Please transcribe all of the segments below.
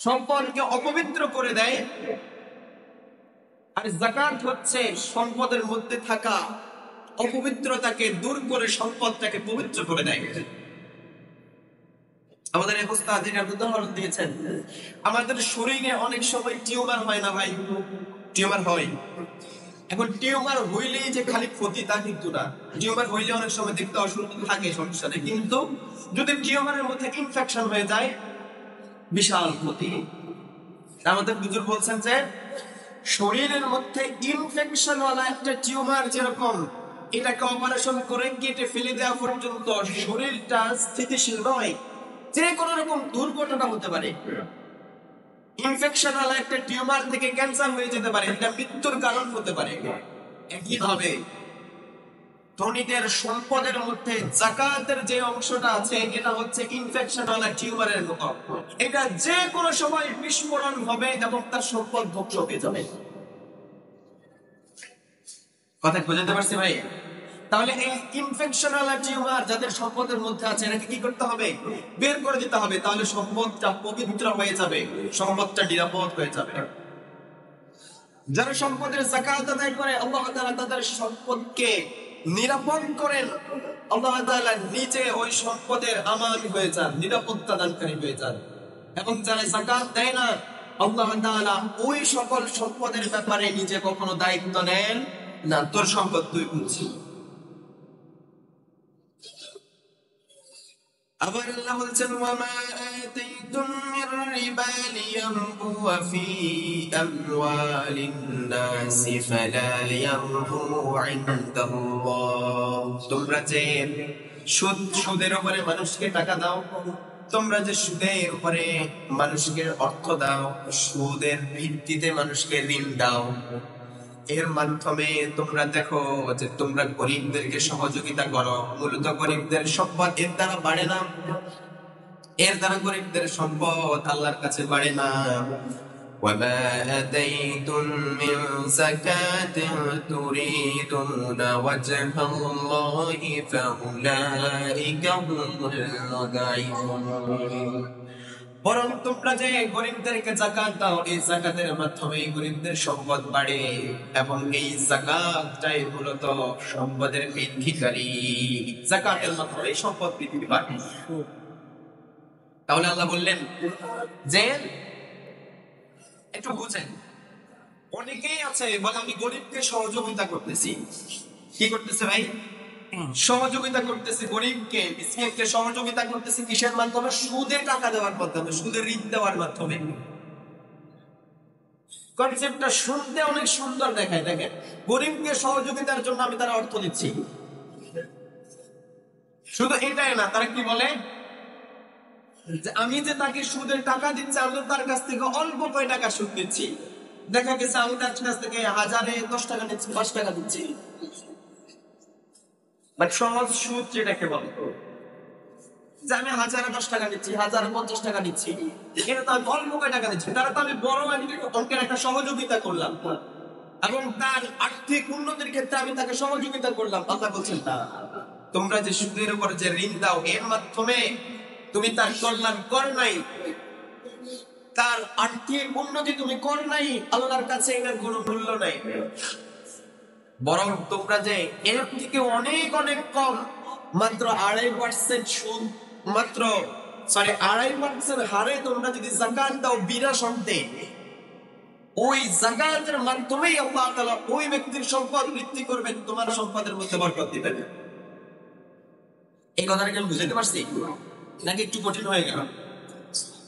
সম্পদকে অপবিত্র করে দেয়, আর যাকাত হচ্ছে সম্পদের মধ্যে থাকা অপবিত্রতাকে দূর করে সম্পদটাকে পবিত্র করে দেয়। আমাদের এই উস্তাদ যেটা উদাহরণ দিয়েছেন, আমাদের শরীরে অনেক সময় টিউমার হয় না ভাই? টিউমার হয়। এখন টিউমার হইলেই যে খালি ক্ষতি তা কিন্তু না। টিউমার হইলে অনেক সময় দেখতে অসুস্থ থাকে, সমস্যা নেই, কিন্তু যদি টিউমারের মধ্যে ইনফেকশন হয়ে যায় বিশাল ক্ষতি। আমাদের বুজুর্গ বলছেন যে শরীরের মধ্যে ইনফেকশন ওয়ালা একটা টিউমার যেরকম এটাকে অপারেশন করে কেটে ফেলে দেওয়া পর্যন্ত শরীরটা স্থিতিশীল নয়, যে কোনো রকম দুর্ঘটনা হতে পারে। ইনফেকশন ওয়ালা একটা টিউমার থেকে ক্যান্সার হয়ে যেতে পারে, এটা মৃত্যুর কারণ হতে পারে। একইভাবে ধনীদের সম্পদের মধ্যে যাকাতের যে অংশটা আছে এটা হচ্ছে ইনফেকশন ওয়ালা টিউমারের মতো। এটা যে কোনো সময় বিস্ফোরণ হবে এবং তার সম্পদ ধ্বংস হয়ে যাবে। কথা বুঝতে পারছি ভাই? তাহলে এই ইনফেকশন ওয়ালা টিউমার যাদের সম্পদের মধ্যে আছে এটাকে কি করতে হবে? বের করে দিতে হবে। তাহলে সম্পদটা পবিত্র হয়ে যাবে, সম্পদটা নিরাপদ হয়ে যাবে। যারা সম্পদের যাকাত আদায় করে আল্লাহ তাআলা তাদের সম্পদকে নিরাপদ করেন। আল্লাহ তাআলা নিজে ওই সম্পদের আমানত হয়ে যান, নিরাপত্তা দানকারী হয়ে যান। এবং যারা যাকাত দেয় না, আল্লাহ তাআলা ওই সকল সম্পদের ব্যাপারে নিজে কখনো দায়িত্ব নেন না। তোর সম্পদ তুই বুঝছিস। আবার আল্লাহ বলছেন ওয়ামা আতাইতুম মির রিবা লিয়ারবু ফি আমওয়ালিন নাসি ফালা ইয়ারবু ইনদাল্লাহ। তোমরা যে সুদের উপরে মানুষকে টাকা দাও, তোমরা যে সুদের উপরে মানুষকে অর্থ দাও, সুদের ভিত্তিতে মানুষকে ঋণ দাও, এর মাধ্যমে তোমরা দেখো যে তোমরা গরিবদেরকে সহযোগিতা করো। মূলত গরিবদের সম্পদ এর দ্বারা বাড়ে না, এর দ্বারা গরিবদের সম্পদ আল্লাহর কাছে বাড়ে না। وما آتيتم من زكاة تريدون وجه الله فأولئك هم المضعفون। বরং তোমরা যে গরিবদেরকে যাকাত দাও, এই যাকাতের মাধ্যমে গরিবদের সম্পদ বাড়ে এবং এই যাকাতটাই মূলত সম্পদের বৃদ্ধিকারী। যাকাতের মাধ্যমে সম্পদ বৃদ্ধি পায়। তাহলে আল্লাহ বললেন যে একটু বুঝেন, অনেকেই আছে বলে আমি গরিবকে সহযোগিতা করতেছি। কি করতেছে ভাই? সহযোগিতা করতেছে গরিবকে, মিসকিনকে সহযোগিতা করতেছে কিসের মাধ্যমে? সুদে টাকা দেওয়ার মাধ্যমে, সুদে ঋণ দেওয়ার মাধ্যমে। কনসেপ্টটা শুনতে অনেক সুন্দর দেখায়। দেখেন, গরিবকে সহযোগিতার জন্য আমি তারা অর্থ দিচ্ছি। শুধু এটাই না, তারা কি বলে যে আমি যে তাকে সুদের টাকা দিচ্ছি, আমি তার কাছ থেকে অল্প কয় টাকা সুদ দিচ্ছি। দেখা গেছে আমি তার কাছ থেকে 1010 টাকা নিচ্ছি, 5 টাকা দিচ্ছি। সহজ সুদ যেটাকে বলে, যে আমি 1010 টাকা নিচ্ছি, 1050 টাকা নিচ্ছি, এটা তো আমি অল্প কয় টাকা দিচ্ছি। তারা তো আমি বড় অঙ্কের একটা সহযোগিতা করলাম এবং তার আর্থিক উন্নতির ক্ষেত্রে আমি তাকে সহযোগিতা করলাম। আল্লাহ বলছেন না, তোমরা যে সুদের উপর যে ঋণ দাও, এর মাধ্যমে তুমি তার কল্যাণ কর নাই, তার আর্থিক উন্নতি তুমি কর নাই। আল্লাহর কাছে এর কোনো মূল্য নাই। বরং তোমরা যে এর থেকে অনেক অনেক কম, মাত্র 2.5% সুদ, মাত্র 2.5% হারে তোমরা যদি যাকাত দাও বিনা শর্তে, ওই যাকাতের মাধ্যমেই আল্লাহ তাআলা ওই ব্যক্তির সম্পদ বৃদ্ধি করবেন, তোমার সম্পদের মধ্যে বরকত দিবেন। এই কথাটা কি আমি বুঝাতে পারছি নাকি একটু কঠিন হয়ে গেল?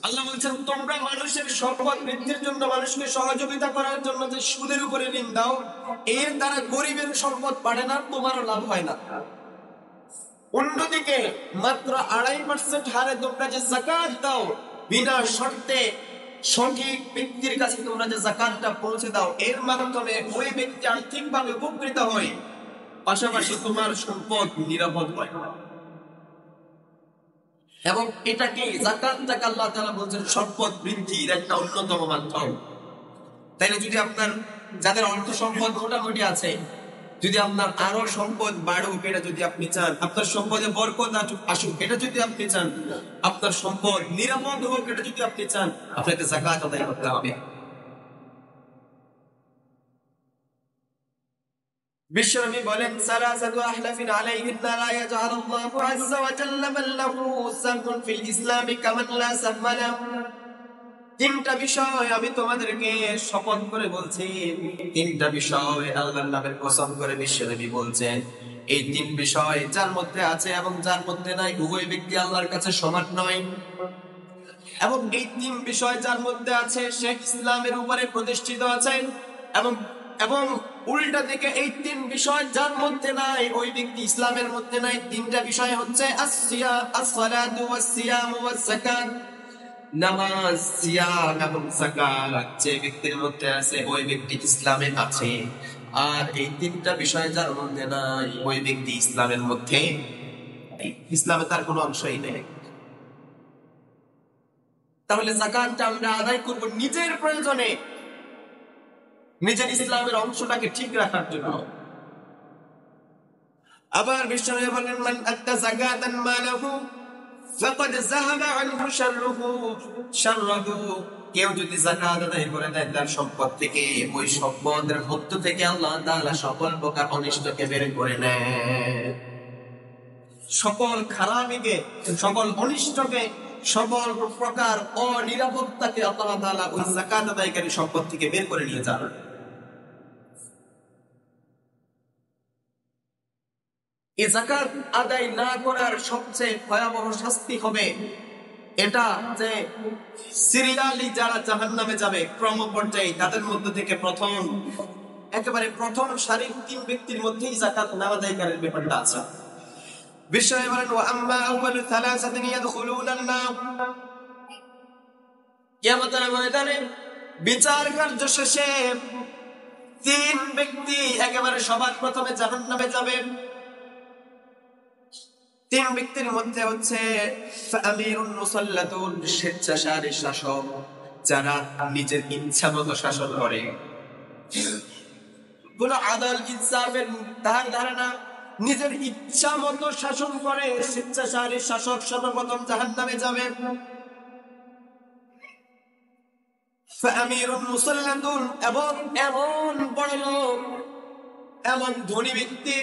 আল্লাহ বলছেন তোমরা মানুষের সম্পদ বৃদ্ধির জন্য, মানুষকে সহযোগিতা করার জন্য যে সুদের উপরে ঋণ দাও, এর দ্বারা গরিবের সম্পদ বাড়ে না, তোমারও লাভ হয় না। অন্যদিকে মাত্র 2.5% হারে তোমরা যে যাকাত দাও, বিনা শর্তে সঠিক ব্যক্তির কাছে তোমরা যে যাকাতটা পৌঁছে দাও, এর মাধ্যমে ওই ব্যক্তি আর্থিকভাবে উপকৃত হয়, পাশাপাশি তোমার সম্পদ নিরাপদ হয়। এবং এটাকে যাকাতটাকে আল্লাহ তাআলা বলছেন সম্পদ বৃদ্ধির একটা অন্যতম মাধ্যম। তাইলে যদি আপনার যাদের অর্থ সম্পদ মোটামুটি আছে, যদি আপনার আরো সম্পদ বাড়ুক এটা যদি আপনি চান, আপনার সম্পদে বরকত আসুক এটা যদি আপনি চান, আপনার সম্পদ নিরাপদ হোক এটা যদি আপনি চান, আপনাকে যাকাত আদায় করতে হবে। বিশ্বনবী বলেন সালাসাতু আহলাফিন আলাইহিন্না লা ইয়াজআলুল্লাহু আযজা ওয়া জাল্লা মান লাহু সামুন ফিল ইসলামি কামান লা সামা লাহু। তিনটা বিষয় আমি তোমাদেরকে শপথ করে বলছি, তিনটা বিষয় আল্লাহর নামের কসম করে বিশ্বনবী বলছেন, এই তিন বিষয় যার মধ্যে আছে এবং যার মধ্যে নাই উভয় ব্যক্তি আল্লাহর কাছে সমান নয়। এবং এই তিন বিষয় যার মধ্যে আছে সে ইসলামের উপরে প্রতিষ্ঠিত আছে, এবং এবং উল্টা দিকে এই তিন বিষয় যার মধ্যে নাই ওই ব্যক্তি ইসলামের মধ্যে নাই। তিনটা বিষয় হচ্ছে as-salatu was-siyamu was-zakat, নামাজ, সিয়াম এবং যাকাত যে ব্যক্তির মধ্যে আছে ওই ব্যক্তি ইসলামে আছে। আর এই তিনটা বিষয় যার মধ্যে নাই ওই ব্যক্তি ইসলামের মধ্যে, ইসলামে তার কোনো অংশই নেই। তাহলে যাকাতটা আমরা আদায় করব নিজের প্রয়োজনে, নিজের ইসলামের অংশটাকে ঠিক রাখার জন্য। আবার বিশ্বনবী বলেন মান আতা যাকাতান মালাহু ফাকাদ যাহাবা আনহু শাররুহু। কেউ যদি যাকাত আদায় করে দেয় তার সম্পদ থেকে, ওই সম্পদের মধ্য থেকে আল্লাহ তাআলা সকল প্রকার অনিষ্টকে বের করে নেয়, সকল খারাপিকে, সকল অনিষ্টকে, সকল প্রকার অনিরাপত্তাকে আল্লাহ তাআলা ওই যাকাত আদায়কারী সম্পদ থেকে বের করে নিয়ে যান। এই যাকাত আদায় না করার সবচেয়ে ভয়াবহ শাস্তি হবে এটা যে সিরিয়ালি যারা জাহান্নামে যাবে ক্রম পর্যায়ে, তাদের মধ্যে থেকে একেবারে প্রথম সারির তিন ব্যক্তির মধ্যেই যাকাত না আদায়কারীর ব্যাপারটা আছে। বিশ্বনবী বলেন ওয়া আম্মা আউয়ালু সালাসাতিন ইয়াদখুলুনান নার। কিয়ামতের ময়দানে বিচার কার্য শেষে তিন ব্যক্তি একেবারে সবার প্রথমে জাহান্নামে যাবে। তিন ব্যক্তির মধ্যে হচ্ছে আমিরুন মুসাল্লাতুন, স্বেচ্ছাচারী শাসক, যারা নিজের ইচ্ছা মতো শাসন করে, কোন আদাল ইনসাফের ধারণা, নিজের ইচ্ছা মতো শাসন করে স্বেচ্ছাচারী শাসক সর্বপ্রথম জাহান্নামে যাবে। আমিরুন মুসাল্লাতুন, এবং এমন বড় লোক, এমন ধনী ব্যক্তি,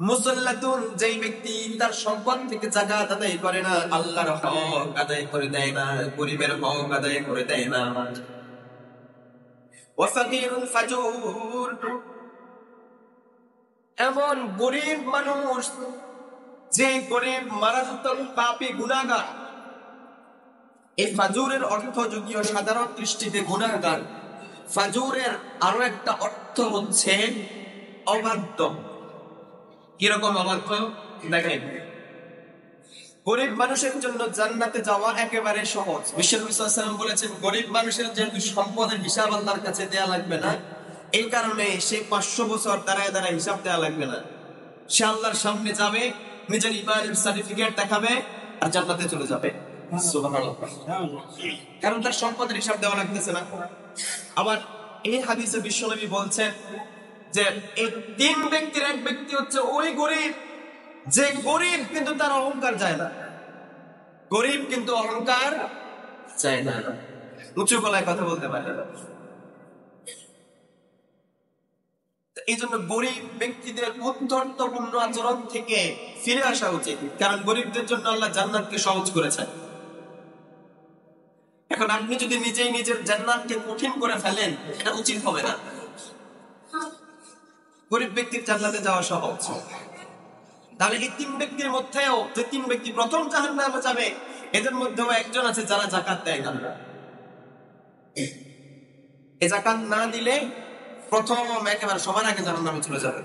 মুসাল্লাতুন যেই ব্যক্তি তার সম্পদ থেকে যাকাত আদায় করে না, আল্লাহর হক আদায় করে দেয় না, গরিবের হক আদায় করে দেয় না। ওয়া ফাকিরুন ফাজুর, এমন গরিব মানুষ যে গরিব মারাত্মক পাপী গুনাহগার। এই ফাজুরের অর্থ যদিও সাধারণ দৃষ্টিতে গুনাহগার, ফাজুরের আরো একটা অর্থ হচ্ছে অবাধ্য। কিরকম অবাধ্য দেখেন, গরিব মানুষের জন্য জান্নাতে যাওয়া একেবারে সহজ। বিশ্বনবী সাল্লাল্লাহু আলাইহি ওয়াসাল্লাম বলেছেন গরিব মানুষের যেহেতু সম্পদের হিসাব আল্লাহর কাছে দেয়া লাগবে না, এই কারণে সে 500 বছর দাঁড়ায় দাঁড়ায় হিসাব দেয়া লাগবে না। সে আল্লাহর সামনে যাবে, নিজের ইমানের সার্টিফিকেট দেখাবে আর জান্নাতে চলে যাবে। সুবহানাল্লাহ, কারণ তার সম্পদের হিসাব দেওয়া লাগতেছে না। আবার এই হাদিসে বিশ্বনবী বলছেন যে এই তিন ব্যক্তির এক ব্যক্তি হচ্ছে ওই গরিব যে গরিব কিন্তু তার অহংকার যায় না, গরিব কিন্তু অহংকার চায় না, উঁচু গলায় কথা বলতে পারে না। এই জন্য গরিব ব্যক্তিদের উদ্ধর্তপূর্ণ আচরণ থেকে ফিরে আসা উচিত, কারণ গরিবদের জন্য আল্লাহ জান্নাতকে সহজ করেছেন। এখন আপনি যদি নিজেই নিজের জান্নাতকে কঠিন করে ফেলেন, এটা উচিত হবে না। গরিব ব্যক্তির জান্নাতে যাওয়া সহজ। তাহলে এই তিন ব্যক্তির মধ্যেও যে তিন ব্যক্তি প্রথম জাহান্নামে যাবে, এদের মধ্যেও একজন আছে যারা যাকাত দেয় না। এই যাকাত না দিলে প্রথম একেবারে সবার আগে জাহান্নামে চলে যাবে।